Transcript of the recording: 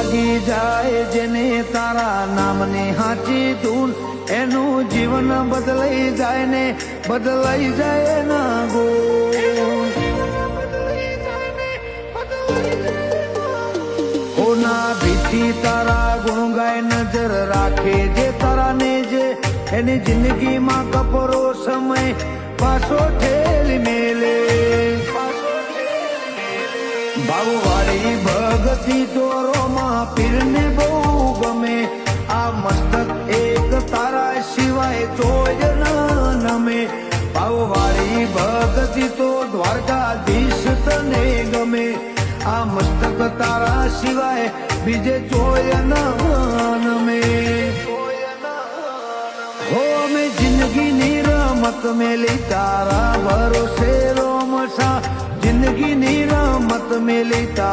લાગી જાય જેને તારા નામની હાચી ધૂન એનું જીવન બદલાઈ જાય ને બદલાઈ જાય ના ગો કોના ભીતી તારા ગુણ ગાય નજર રાખે જે તારા ને જે એની જિંદગીમાં કપરો સમય પાછો ઠેલી મેલે ભાવવાળી ભગતી તોરોમાં પીરને બહુ ગમે આ મસ્તક એક તારા સિવાય ચોય ન નમે ભાવવાળી ભગતી તો દ્વારકાધીશ તને ગમે આ મસ્તક તારા સિવાય બીજે ચોય ન નમે હો અમે જિંદગીની રમત મેલી તારા ભરોસે રોમસા જિંદગીની રમત મેલી તારા